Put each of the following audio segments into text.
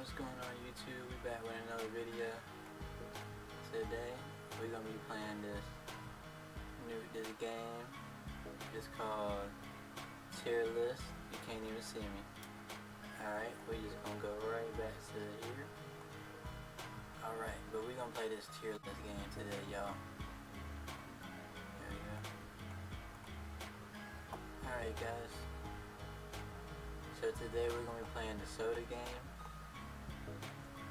What's going on YouTube? We back with another video. Today we're gonna be playing this game. It's called Tier List. You can't even see me. Alright, we're just gonna go right back to here. Alright, but we're gonna play this Tier List game today, y'all. There we go. Alright guys. So today we're going to be playing the soda game.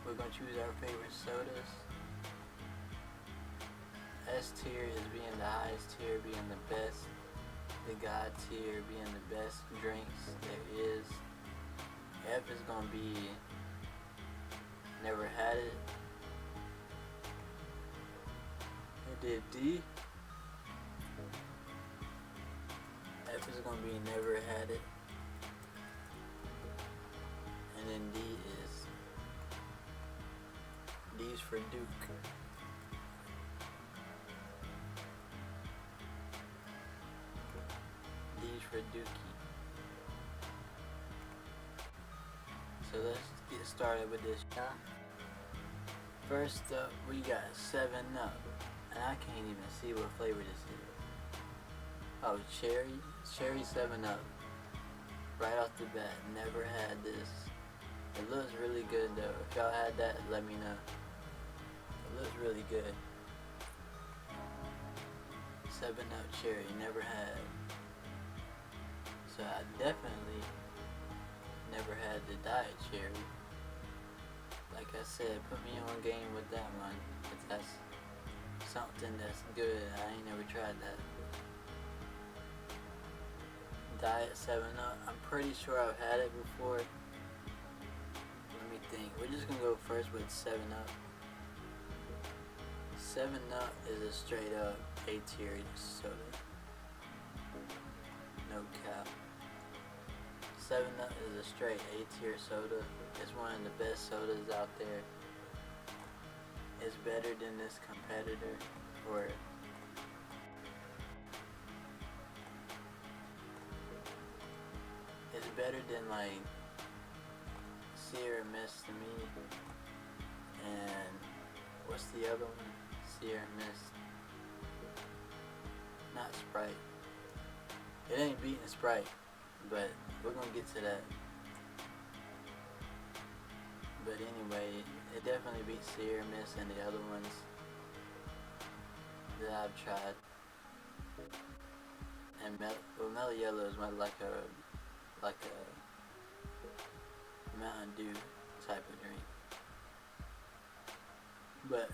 We're going to choose our favorite sodas. S tier is being the highest tier, being the best. The God tier being the best drinks there is. F is going to be never had it. I did D. F is going to be never had it. And then D's for Duke. D's for Dookie. So let's get started with this. First up, we got 7-Up, and I can't even see what flavor this is. Oh, cherry 7-Up. Right off the bat, never had this. It looks really good though. If y'all had that, let me know. It looks really good. 7-Up cherry, never had. So I definitely never had the diet cherry. Like I said, put me on game with that one. If that's something that's good, I ain't never tried that. Diet 7-Up, I'm pretty sure I've had it before. Let me think. We're just gonna go first with 7-Up. 7-Up is a straight up A tier soda. No cap. 7-Up is a straight A tier soda. It's one of the best sodas out there. It's better than this competitor, or it's better than like Sierra Mist to me, and what's the other one? Sierra Mist. Not Sprite. It ain't beating Sprite, but we're gonna get to that. But anyway, it definitely beats Sierra Mist and the other ones that I've tried. And Mellow Yellow is like a Mountain Dew type of drink. But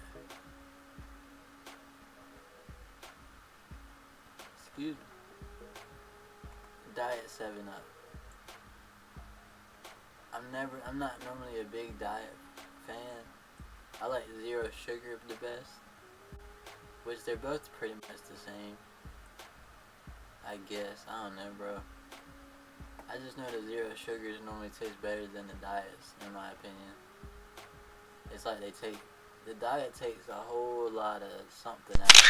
excuse me. Diet 7-Up. I'm not normally a big diet fan. I like zero sugar the best, which they're both pretty much the same, I guess. I don't know, bro. I just know the zero sugars normally taste better than the diets, in my opinion. It's like the diet takes a whole lot of something out of it.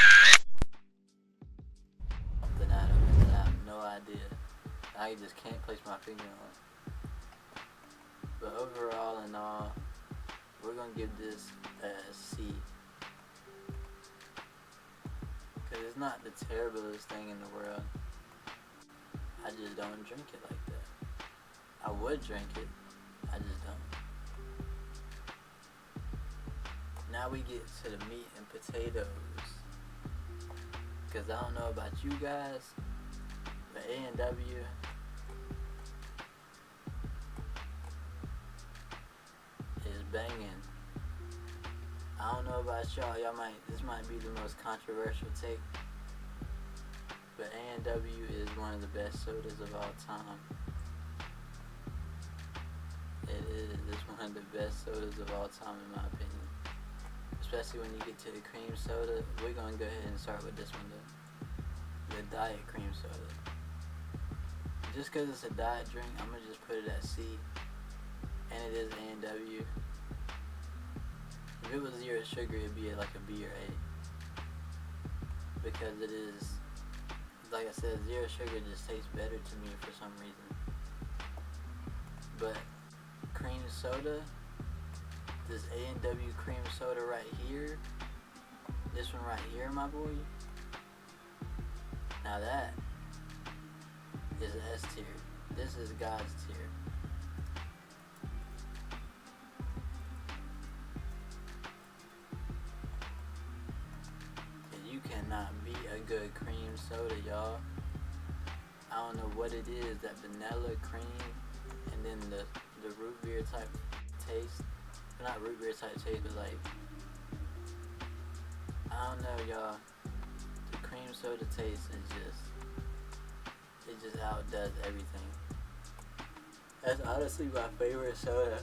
I have no idea. I just can't place my finger on it. But overall and all, we're gonna give this a C. Cause it's not the terriblest thing in the world. I just don't drink it like that. I would drink it, I just don't. Now we get to the meat and potatoes. Cause I don't know about you guys, but A&W is banging. I don't know about y'all, this might be the most controversial take, but A&W is one of the best sodas of all time. It's one of the best sodas of all time in my opinion. Especially when you get to the cream soda. We're gonna go ahead and start with this one though. The diet cream soda. Just cause it's a diet drink, I'm gonna just put it at C. And it is A&W. If it was zero sugar, it'd be like a B or A. Because it is, like I said, zero sugar just tastes better to me for some reason. But cream soda This A&W cream soda right here, this one right here, my boy, now that is an S tier. This is God's tier. And you cannot beat a good cream soda, y'all. I don't know what it is, that vanilla cream and then the root beer type taste. Not root beer type taste, but like, I don't know, y'all. The cream soda taste is it just outdoes everything. That's honestly my favorite soda.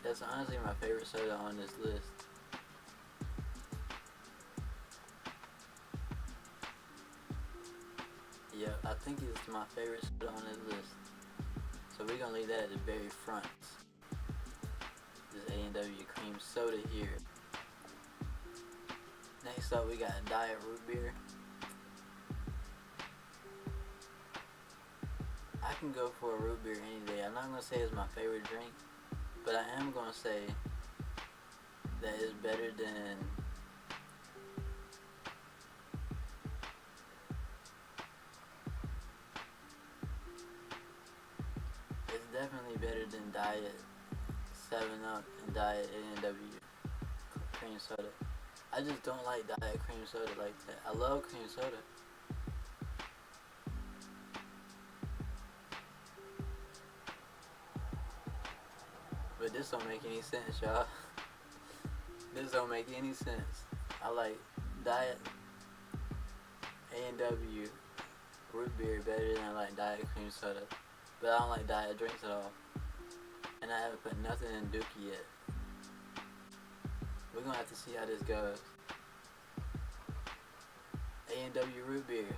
That's honestly my favorite soda on this list. Yeah, I think it's my favorite soda on this list. So we're gonna leave that at the very front. This A&W cream soda here. Next up, we got Diet Root Beer. I can go for a root beer any day. I'm not gonna say it's my favorite drink, but I am gonna say that it's better than definitely better than Diet 7-Up and Diet A&W cream soda. I just don't like Diet cream soda like that. I love cream soda. But this don't make any sense, y'all. This don't make any sense. I like Diet A&W root beer better than I like Diet cream soda. But I don't like diet drinks at all. And I haven't put nothing in Dookie yet. We're gonna have to see how this goes. A&W root beer.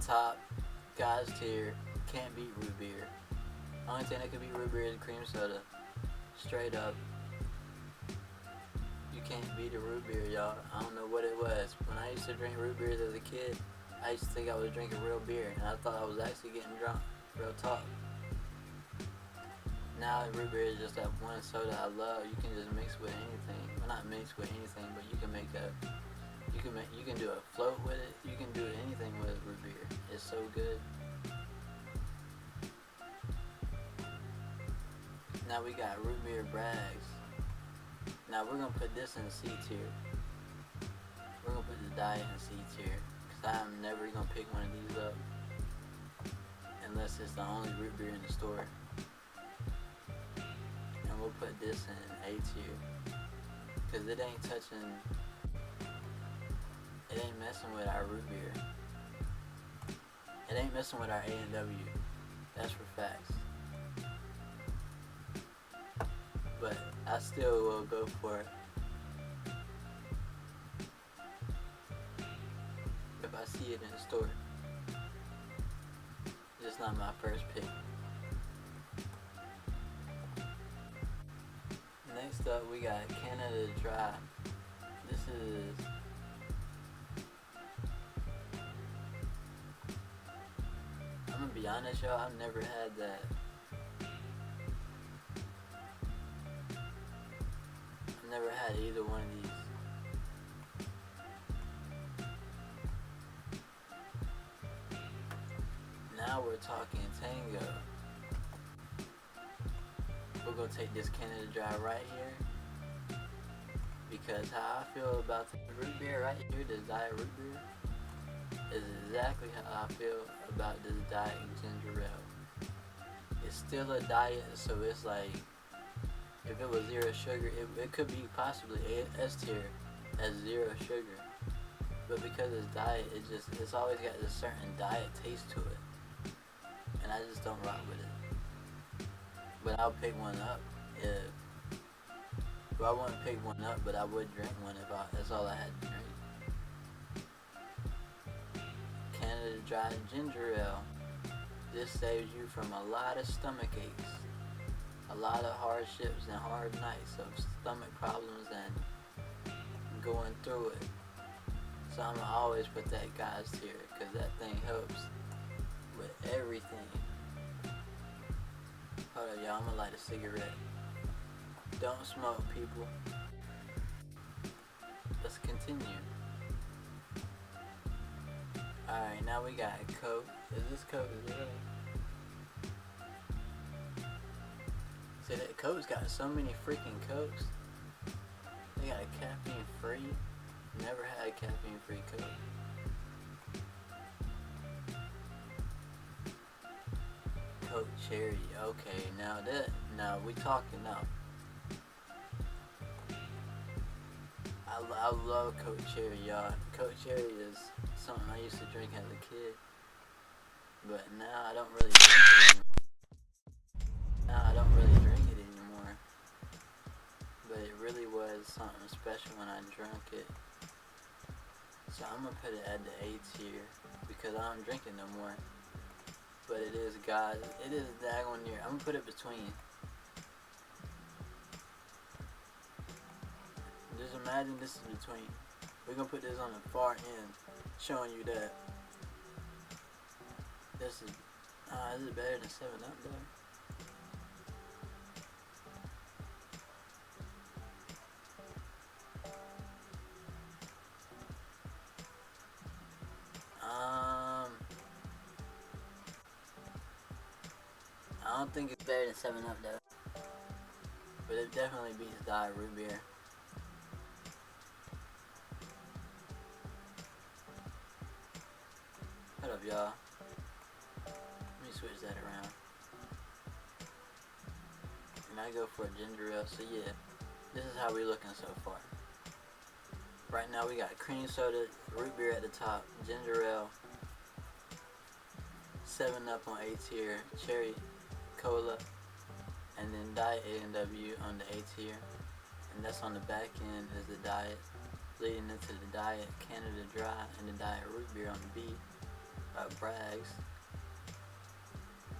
Top, God's tier, can't beat root beer. Only thing that can beat root beer is cream soda. Straight up. You can't beat a root beer, y'all. I don't know what it was. When I used to drink root beers as a kid, I used to think I was drinking real beer, and I thought I was actually getting drunk. Real talk. Now root beer is just that one soda I love. You can just mix with anything. Well, not mix with anything, but you can you can do a float with it. You can do anything with root beer. It's so good. Now we got root beer Brags. Now we're gonna put this in C tier. We're gonna put the Diet in C tier, cause I'm never gonna pick one of these up unless it's the only root beer in the store. And we'll put this in A tier, cause it ain't touching. It ain't messing with our root beer. It ain't messing with our A&W. That's for facts. But I still will go for it. If I see it in the store. It's not my first pick. Next up we got Canada Dry. This is I'm gonna be honest, y'all, I've never had that. I've never had either one of these. Now we're talking Tango. We're gonna take this Canada Dry right here, because how I feel about the root beer right here, this Diet root beer, is exactly how I feel about this Diet ginger ale. It's still a diet, so it's like, if it was zero sugar, it could be possibly S tier as zero sugar. But because it's diet, it's always got this certain diet taste to it, and I just don't rock with it. But I'll pick one up if. Well, I wouldn't pick one up, but I would drink one if that's all I had to drink. Canada Dry ginger ale. This saves you from a lot of stomach aches, a lot of hardships and hard nights of stomach problems and going through it. So I'm gonna always put that God's tier, because that thing helps with everything. Hold up, y'all, I'm gonna light a cigarette. Don't smoke, people. Let's continue. Alright, now we got Coke. Is this Coke really? See, that Coke's got so many freaking Cokes. They got a caffeine free. Never had a caffeine free Coke. Coke cherry. Okay, now we talking now. I love Coke cherry, y'all. Coke cherry is something I used to drink as a kid, but now I don't really drink it anymore. But it really was something special when I drank it. So I'm gonna put it at the A tier because I don't drink it no more. But it is daggone near. I'm gonna put it between. Just imagine this is between. We're gonna put this on the far end, showing you that this is it better than 7-Up though? I don't think it's better than 7-Up though, but it definitely beats Diet Root Beer. Hold up, y'all. Let me switch that around. And I go for a ginger ale. So yeah, this is how we looking so far. Right now we got cream soda, root beer at the top, ginger ale, 7-Up on A tier, cherry cola, and then Diet A&W on the A tier. And that's on the back end is the Diet, leading into the Diet Canada Dry and the Diet Root Beer on the B. Bragg's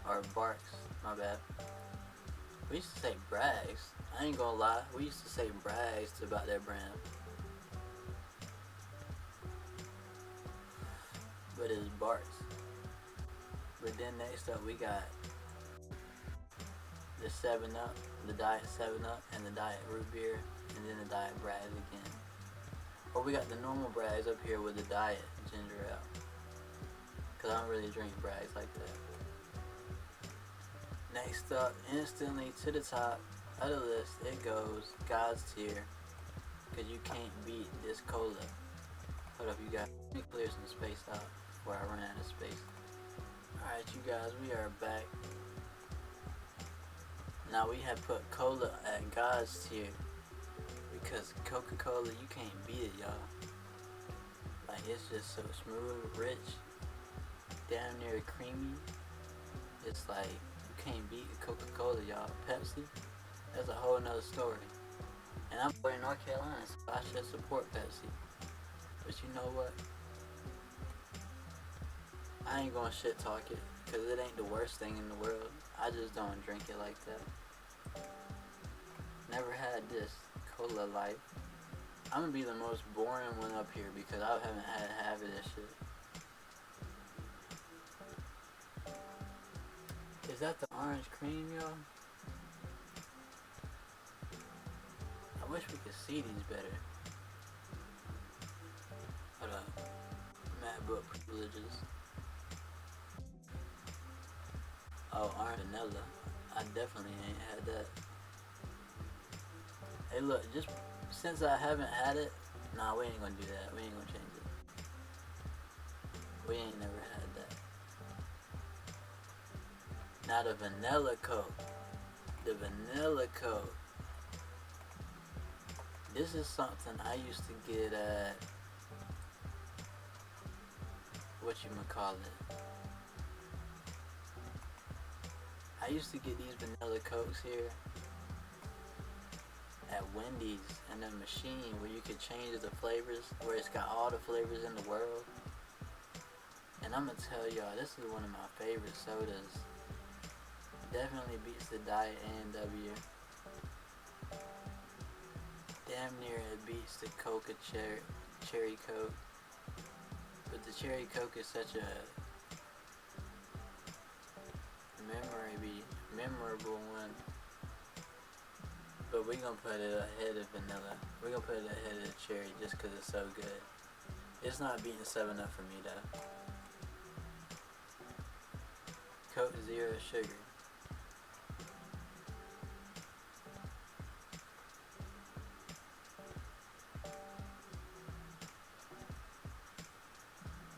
or Barks, my bad. We used to say Bragg's. I ain't gonna lie, we used to say Bragg's about that brand. But it's Barks. But then next up we got the 7-Up, the Diet 7-Up, and the Diet Root Beer, and then the Diet Bragg's again. Or we got the normal Bragg's up here with the Diet Ginger Ale. Cause I don't really drink Bragg's like that. Next up, instantly to the top of the list, it goes God's tier. Cause you can't beat this cola. Hold up, you guys. Let me clear some space out before I run out of space. Alright, you guys, we are back. Now we have put cola at God's tier. Because Coca-Cola, you can't beat it, y'all. Like, it's just so smooth, rich, damn near creamy. It's like, you can't beat Coca-Cola, y'all. Pepsi, that's a whole nother story. And I'm born in North Carolina, so I should support Pepsi. But you know what? I ain't gonna shit talk it, cause it ain't the worst thing in the world. I just don't drink it like that. Never had this cola life. I'm gonna be the most boring one up here because I haven't had half of this shit. Is that the orange cream, y'all? I wish we could see these better. Hold up. MacBook privileges. Oh, orange vanilla. I definitely ain't had that. Hey look, just since I haven't had it, nah, we ain't gonna do that. We ain't gonna change it. We ain't never had that. Now the vanilla Coke. The vanilla Coke. This is something I used to get at, whatchamacallit. I used to get these vanilla Cokes here at Wendy's, and a machine where you could change the flavors, where it's got all the flavors in the world. And I'm gonna tell y'all, this is one of my favorite sodas. Definitely beats the Diet A&W. Damn near it beats the Cherry Coke. But the cherry Coke is such a memorable one. But we're gonna put it ahead of vanilla. We're gonna put it ahead of the cherry just because it's so good. It's not beating 7-Up for me though. Coke Zero Sugar.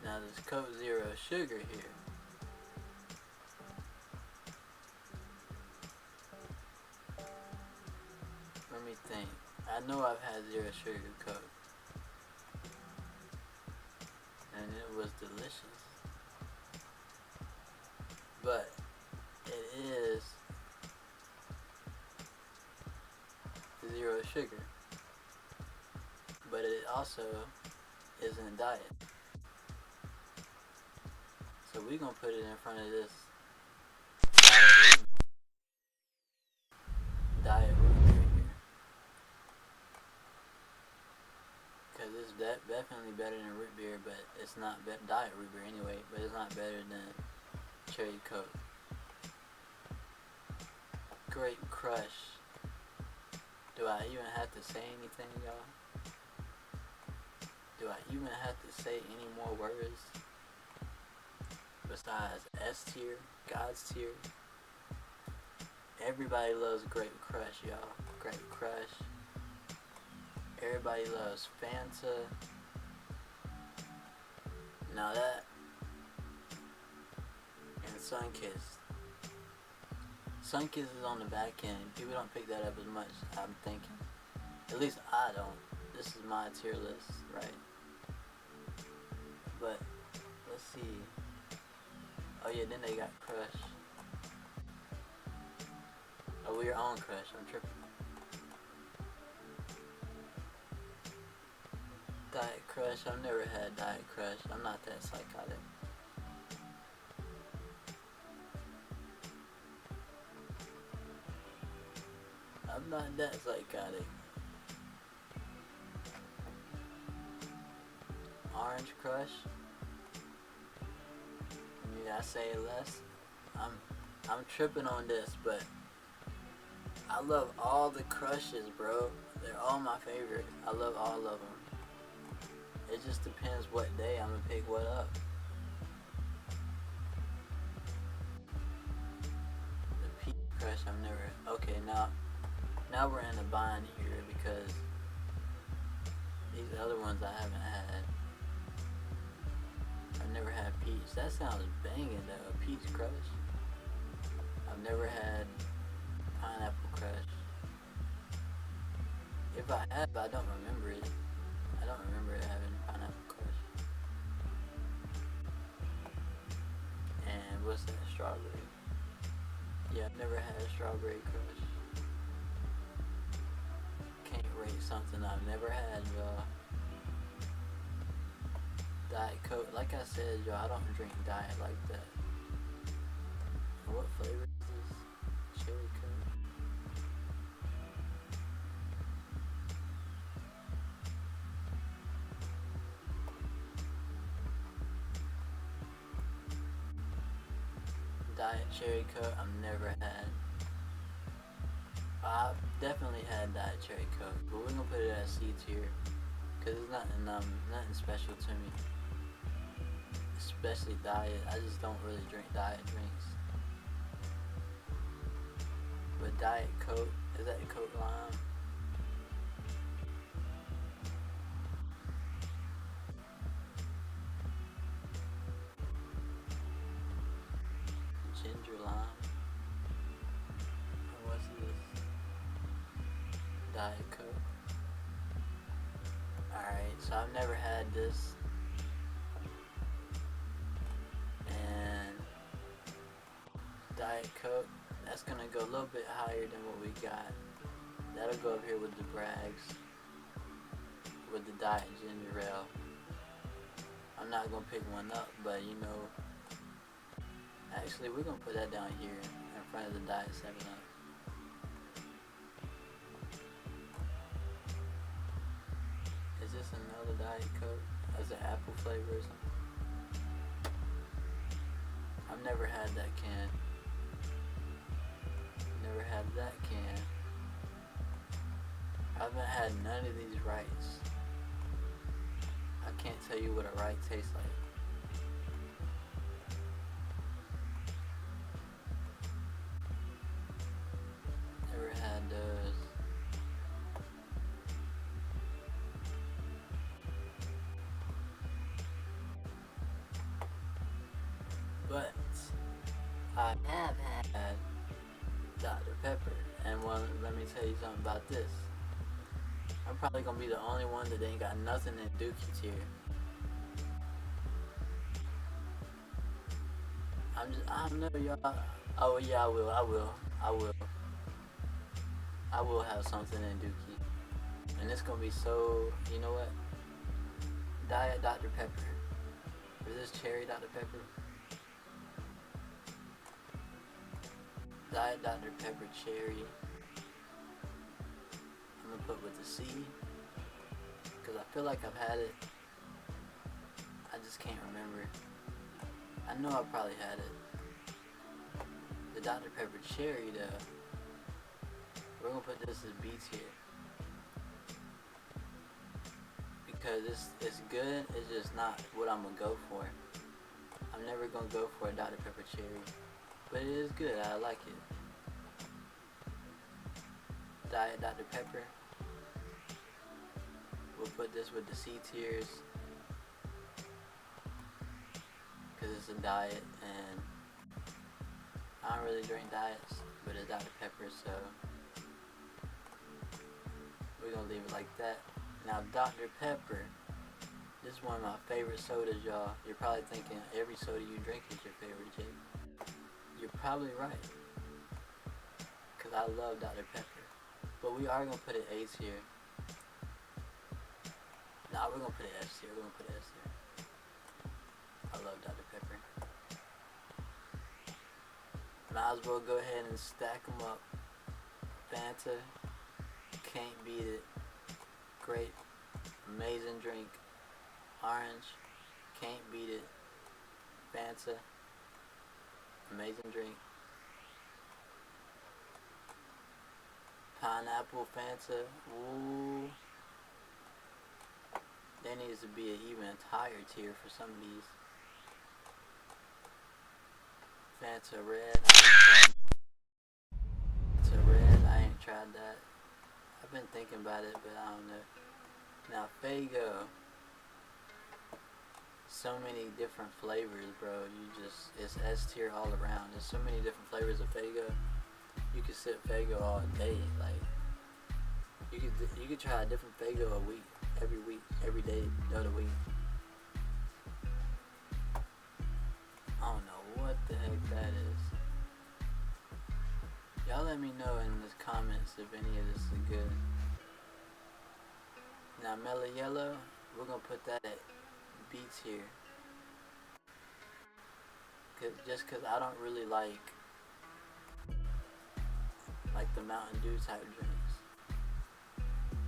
Now there's Coke Zero Sugar here. Let me think. I know I've had Zero Sugar Coke. And it was delicious. But it is zero sugar. But it also isn't diet. So we're gonna put it in front of this diet root beer here. Because it's definitely better than root beer, but it's not diet root beer anyway, but it's not better than cherry Coke. Grape Crush. Do I even have to say anything, y'all? Do I even have to say any more words besides S tier, God's tier? Everybody loves Grape Crush, y'all. Grape Crush. Everybody loves Fanta. Now that and Sunkist. Sunkist is on the back end. People don't pick that up as much, I'm thinking. At least I don't. This is my tier list, right? But let's see. Oh yeah, then they got Crush. Oh, we're on Crush. I'm tripping. Diet Crush. I've never had Diet Crush. I'm not that psychotic. I'm not that psychotic. Orange Crush. Need I say less? I'm tripping on this, but I love all the crushes, bro. They're all my favorite. I love all of them. It just depends what day I'm gonna pick what up. The Peach Crush, I've never. Okay, now we're in a bind here because these other ones I haven't had. I've never had peach. That sounds banging though. A Peach Crush. I've never had Pineapple Crush. If I have, I don't remember it. I don't remember having Pineapple Crush. And what's that? Strawberry. Yeah, I've never had Strawberry Crush. Can't rate something I've never had, y'all. Diet Coke. Like I said, y'all, I don't drink diet like that. And what flavor is this? Cherry Coke. Diet Cherry Coke, I've never had. I've definitely had Diet Cherry Coke, but we're gonna put it at C tier. Cause it's nothing special to me. Especially diet. I just don't really drink diet drinks. But Diet Coke, is that Coke Lime? Ginger lime. And what's this? Diet Coke. Alright, so I've never had this. And Diet Coke, that's gonna go a little bit higher than what we got. That'll go up here with the Bragg's, with the Diet Ginger Ale. I'm not gonna pick one up, but you know, actually we're gonna put that down here in front of the Diet 7-Up. Is this another Diet Coke? Has an apple flavor or something? I've never had that can. Never had that can. I haven't had none of these rights. I can't tell you what a right tastes like. Never had those. But I have had Dr. Pepper. And well, let me tell you something about this. I'm probably gonna be the only one that ain't got nothing in Dookie tier. I don't know, y'all. Oh yeah, I will. I will have something in Dookie. And it's gonna be so, you know what? Diet Dr. Pepper. Is this cherry Dr. Pepper? Diet Dr. Pepper cherry. I'm gonna put with the C. Because I feel like I've had it. I just can't remember. I know I probably had it. The Dr. Pepper cherry though. We're gonna put this as B tier. Because it's good, it's just not what I'm gonna go for. I'm never gonna go for a Dr. Pepper cherry. But it is good, I like it. Diet Dr. Pepper. We'll put this with the C tiers. Because it's a diet and I don't really drink diets, but it's Dr. Pepper, so we're gonna leave it like that. Now Dr. Pepper, this is one of my favorite sodas, y'all. You're probably thinking every soda you drink is your favorite, Jake. You're probably right, because I love Dr. Pepper. But we are gonna put it A tier. Nah, we're gonna put it S tier. We're gonna put it S tier. I love Dr. Pepper. Might as well go ahead and stack them up. Fanta, can't beat it. Great, amazing drink. Orange, can't beat it. Fanta, amazing drink. Pineapple Fanta, ooh. There needs to be an even higher tier for some of these. Fanta Red, I ain't tried that. I've been thinking about it, but I don't know. Now Faygo, so many different flavors, bro. It's S tier all around. There's so many different flavors of Faygo. You could sip Faygo all day. Like you could try a different Faygo a week, every day of the week. I don't know what the heck that is. Y'all let me know in the comments if any of this is good. Now Mellow Yellow, we're gonna put that at B tier. Just cause I don't really like the Mountain Dew type drinks.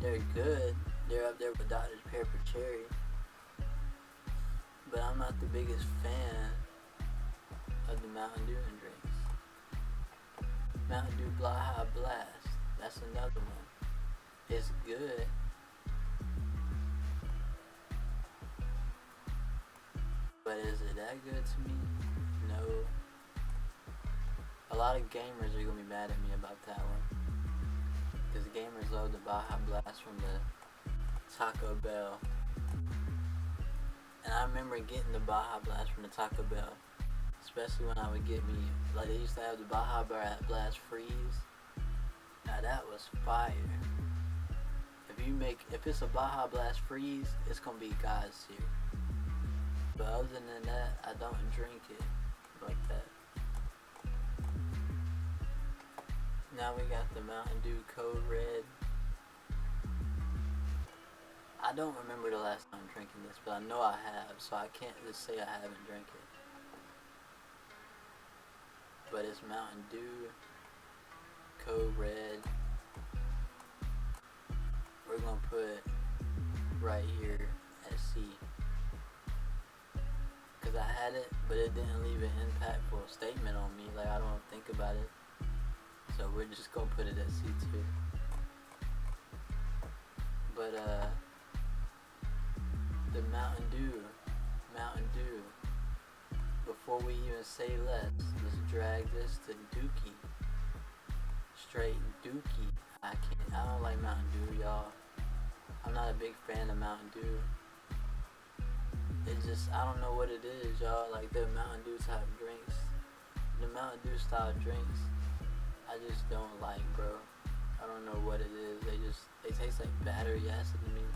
They're good. They're up there with Dr. Pepper Cherry. But I'm not the biggest fan of the Mountain Dew drinks. Mountain Dew Baja Blast. That's another one. It's good. But is it that good to me? No. A lot of gamers are gonna be mad at me about that one. Because gamers love the Baja Blast from the Taco Bell. And I remember getting the Baja Blast from the Taco Bell. Especially when I would get me, like they used to have the Baja Blast Freeze. Now that was fire. If it's a Baja Blast Freeze, it's gonna be God's tier. But other than that, I don't drink it like that. Now we got the Mountain Dew Code Red. I don't remember the last time drinking this, but I know I have, so I can't just say I haven't drank it. But it's Mountain Dew Code Red. We're gonna put right here at C. Cause I had it, but it didn't leave an impactful statement on me. Like, I don't think about it. So we're just gonna put it at C tier. But the Mountain Dew. Before we even say let's drag this to Dookie. Straight Dookie. I don't like Mountain Dew, y'all. I'm not a big fan of Mountain Dew. It's just, I don't know what it is, y'all. Like, the Mountain Dew type drinks, the Mountain Dew style drinks, I just don't like, bro. I don't know what it is. They taste like battery acid to me.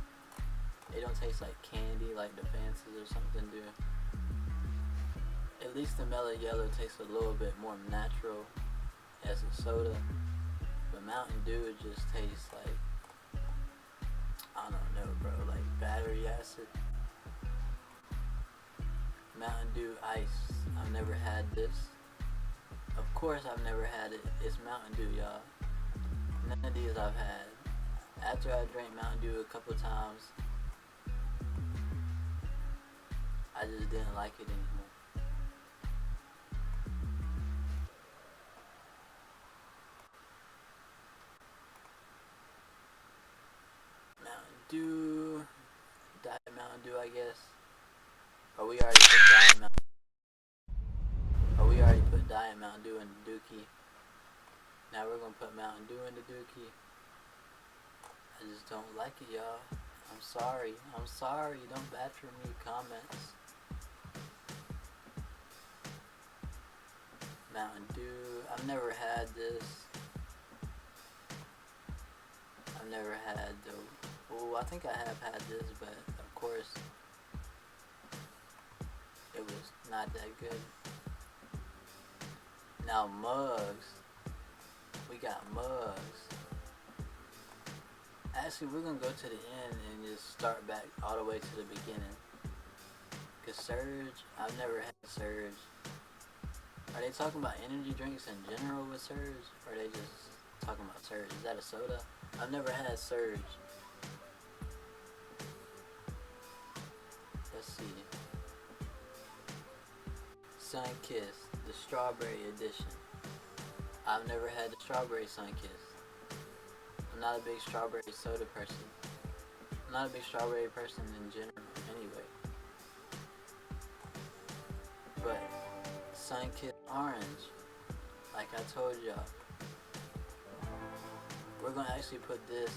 They don't taste like candy like the Fancies or something do. At least the Mellow Yellow tastes a little bit more natural as a soda. But Mountain Dew, it just tastes like, I don't know, bro, like battery acid. Mountain Dew Ice. I've never had this. Of course I've never had it. It's Mountain Dew, y'all. None of these I've had. After I drank Mountain Dew a couple times, I just didn't like it anymore. Mountain Dew, Diet Mountain Dew, I guess. Or we already put Diet Mountain Dew in the Dookie. Now we're gonna put Mountain Dew in the Dookie. I just don't like it, y'all. I'm sorry. Don't badger me. Comments. Mountain Dew. I've never had this. I've never had the. Oh, I think I have had this, but of course, it was not that good. Now mugs. We got mugs. Actually, we're gonna go to the end and just start back all the way to the beginning. Cause Surge, I've never had Surge. Are they talking about energy drinks in general with Surge? Or are they just talking about Surge? Is that a soda? I've never had Surge. Let's see. Sunkist, the strawberry edition. I've never had the strawberry Sunkist. I'm not a big strawberry soda person. I'm not a big strawberry person in general, anyway. But Sunkist Orange, like I told y'all, we're gonna actually put this.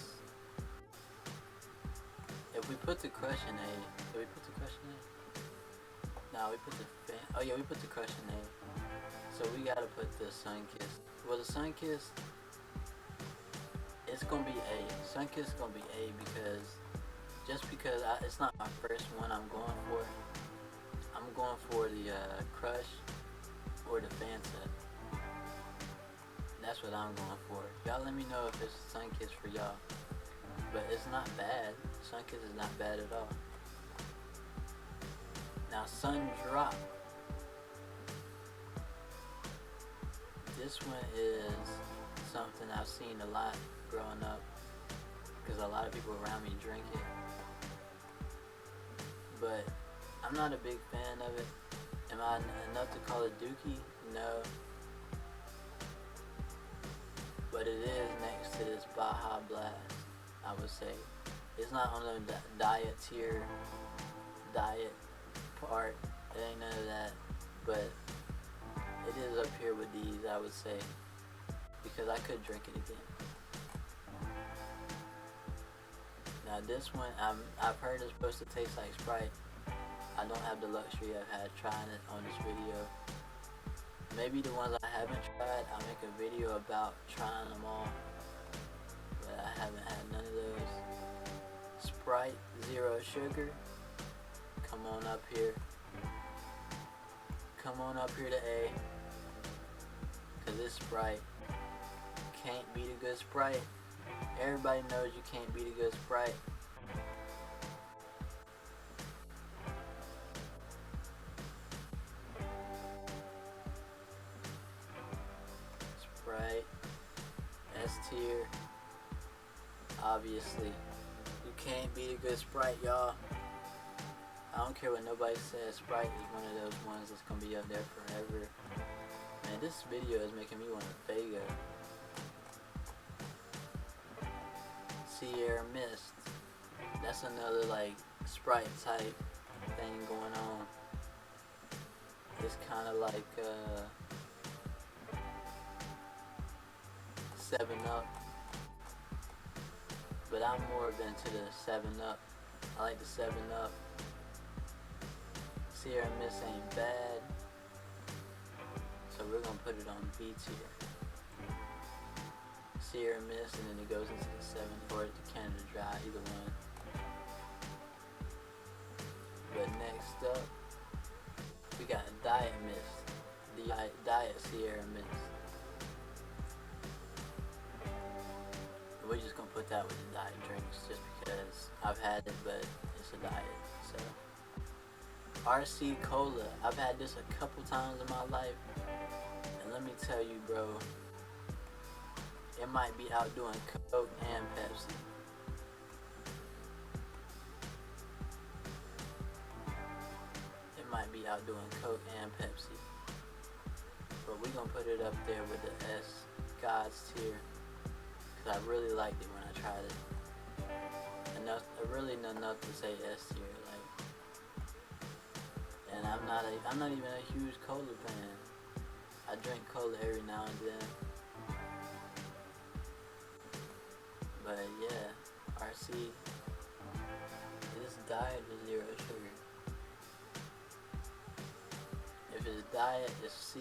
If we put the Crush in A, did we put the Crush in A? No, we put the oh yeah, we put the Crush in A. So we gotta put the Sunkist. Well, the Sunkist, it's gonna be A. Sunkist is gonna be A because it's not my first one I'm going for. I'm going for the Crush or the Fanta. That's what I'm going for. Y'all let me know if it's Sunkist for y'all. But it's not bad. Sunkist is not bad at all. Now Sun Drop. This one is something I've seen a lot growing up because a lot of people around me drink it. But I'm not a big fan of it. Am I enough to call it Dookie? No. But it is next to this Baja Blast, I would say. It's not on the diet tier, diet part. It ain't none of that. But it is up here with these, I would say. Because I could drink it again. Now this one, I've heard it's supposed to taste like Sprite. I don't have the luxury of trying it on this video. Maybe the ones I haven't tried, I'll make a video about trying them all. But I haven't had none of those. Sprite Zero Sugar. Come on up here. Come on up here to A. Cause this Sprite can't beat a good Sprite. Everybody knows you can't beat a good Sprite. Sprite, S tier. Obviously, you can't beat a good Sprite, y'all. I don't don't care what nobody says, Sprite is one of those ones that's gonna be up there forever. Man, this video is making me want a Faygo. Sierra Mist. That's another like Sprite type thing going on. It's kind of like 7-Up, but I'm more into the 7-Up. I like the 7-Up. Sierra Mist ain't bad, so we're gonna put it on B tier. Sierra Mist, and then it goes into the 7 or the Canada Dry, either one. But next up, we got Diet Mist, the Diet Sierra Mist. We're just gonna put that with the diet drinks, just because I've had it, but it's a diet. So RC Cola, I've had this a couple times in my life, and let me tell you, bro, it might be outdoing Coke and Pepsi. It might be outdoing Coke and Pepsi. But we're gonna put it up there with the S God's tier, because I really liked it when I tried it. Enough, really enough to say S tier, like. And I'm not even a huge cola fan. I drink cola every now and then. But yeah, RC, this diet is 0 sugar. If it's diet, it's C.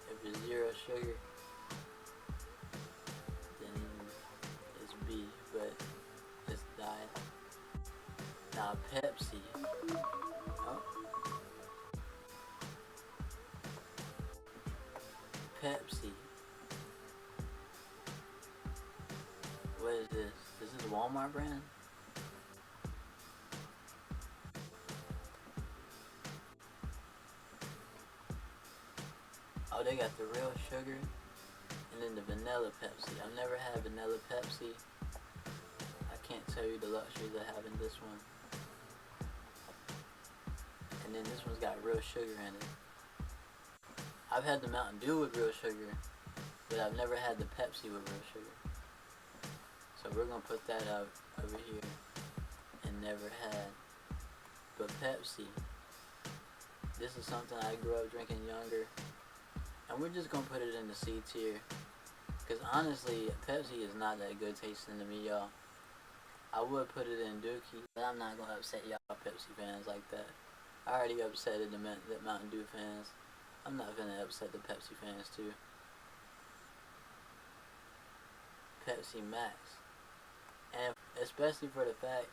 If it's 0 sugar, then it's B, but it's diet. Now Pepsi. Oh. Pepsi. What is this? Is this a Walmart brand? Oh, they got the real sugar and then the vanilla Pepsi. I've never had vanilla Pepsi. I can't tell you the luxuries of having this one. And then this one's got real sugar in it. I've had the Mountain Dew with real sugar, but I've never had the Pepsi with real sugar. So we're gonna put that out over here, and never had. But Pepsi, this is something I grew up drinking younger, and we're just gonna put it in the C tier, because honestly, Pepsi is not that good tasting to me, y'all. I would put it in Dookie, but I'm not gonna upset y'all Pepsi fans like that. I already upset the Mountain Dew fans. I'm not gonna upset the Pepsi fans too. Pepsi Max. And especially for the fact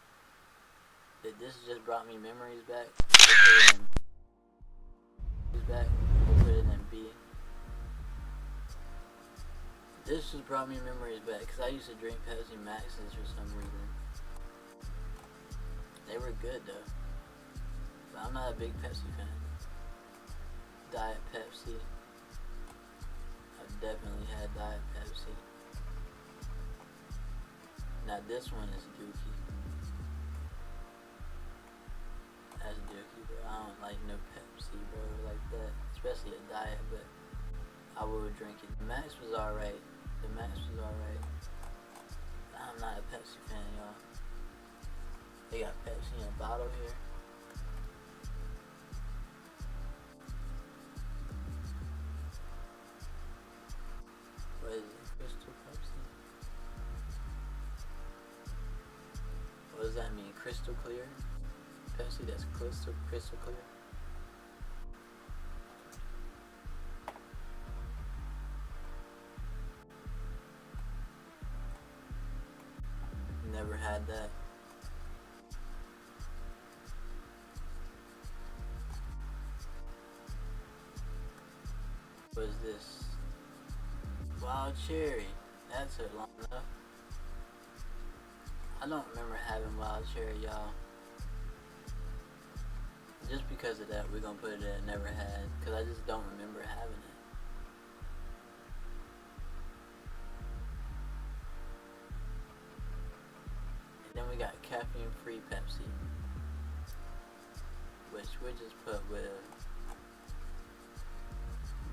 that this just brought me memories back. We'll put it in B. This just brought me memories back, because I used to drink Pepsi Maxes for some reason. They were good though. But I'm not a big Pepsi fan. Diet Pepsi. I've definitely had Diet Pepsi. Now this one is Dookie. That's Dookie, bro. I don't like no Pepsi, bro, like that. Especially a diet, but I would drink it. The Max was alright. The Max was alright. I'm not a Pepsi fan, y'all. They got Pepsi in a bottle here. What is it? Crystal Pepsi? What does that mean? Crystal clear? Pepsi that's crystal clear? Never had that. What is this? Wild Cherry. That took long enough. I don't remember having Wild Cherry, y'all. Just because of that, we're gonna put it at never had, because I just don't remember having it. And then we got caffeine-free Pepsi with which we'll just put with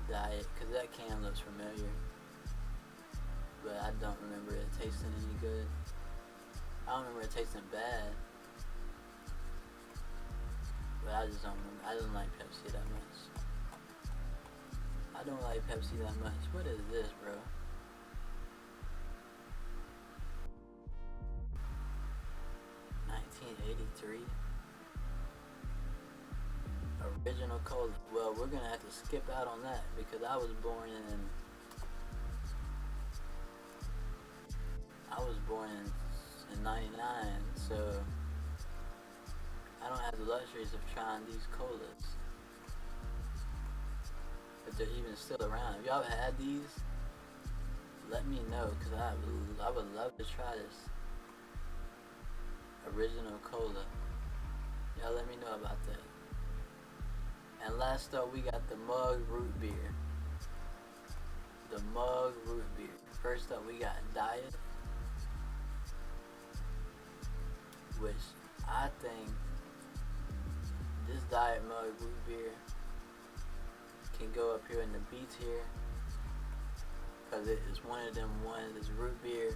diet, because that can looks familiar, but I don't remember it tasting any good. I don't remember it tasting bad, but I just don't remember. I don't like Pepsi that much. I don't like Pepsi that much. What is this, bro? '83 original cola. Well, we're gonna have to skip out on that because I was born in 99, so I don't have the luxuries of trying these colas. If they're even still around. If y'all had these, let me know, because I would love to try this original cola. Y'all let me know about that. And last up, we got the Mug Root Beer. The Mug Root Beer. First up, we got Diet, which I think this Diet Mug Root Beer can go up here in the B tier, because it is one of them ones that's root beer.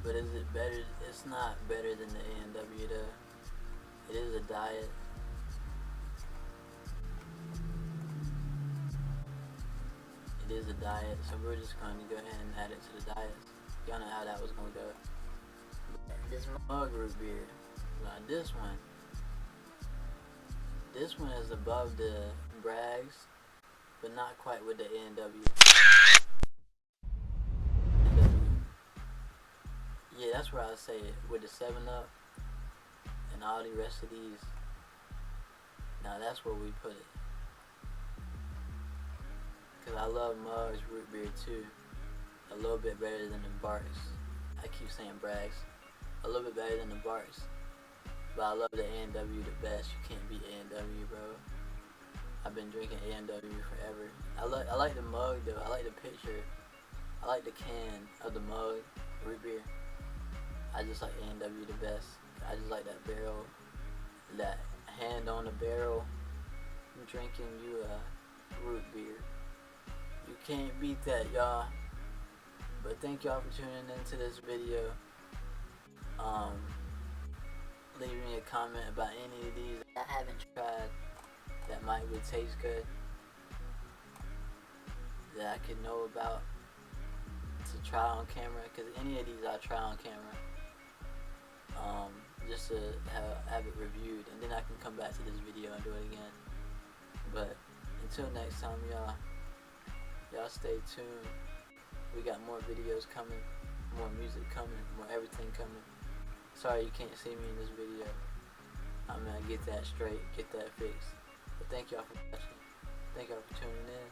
But is it better? It's not better than the A&W though. It is a diet. It is a diet, so we're just going to go ahead and add it to the diet. Y'all know how that was going to go. This Mug Root Beer. Now this one is above the Bragg's, but not quite with the A&W. Yeah, that's where I say it. With the 7-Up and all the rest of these. Now that's where we put it. Because I love Mug's Root Beer too. A little bit better than the Barks. I keep saying Bragg's. A little bit better than the Barks. But I love the A&W the best. You can't beat A&W, bro. I've been drinking A&W forever. I like the mug though. I like the picture. I like the can of the mug root beer. I just like A&W the best. I just like that barrel, that hand on the barrel. I'm drinking you a root beer. You can't beat that, y'all. But thank y'all for tuning into this video. Leave me a comment about any of these I haven't tried that would taste good, that I could know about to try on camera, because any of these I'll try on camera, just to have it reviewed, and then I can come back to this video and do it again. But until next time, y'all stay tuned. We got more videos coming, more music coming, more everything coming. Sorry you can't see me in this video. I'm gonna get that straight, get that fixed. But thank y'all for watching. Thank y'all for tuning in.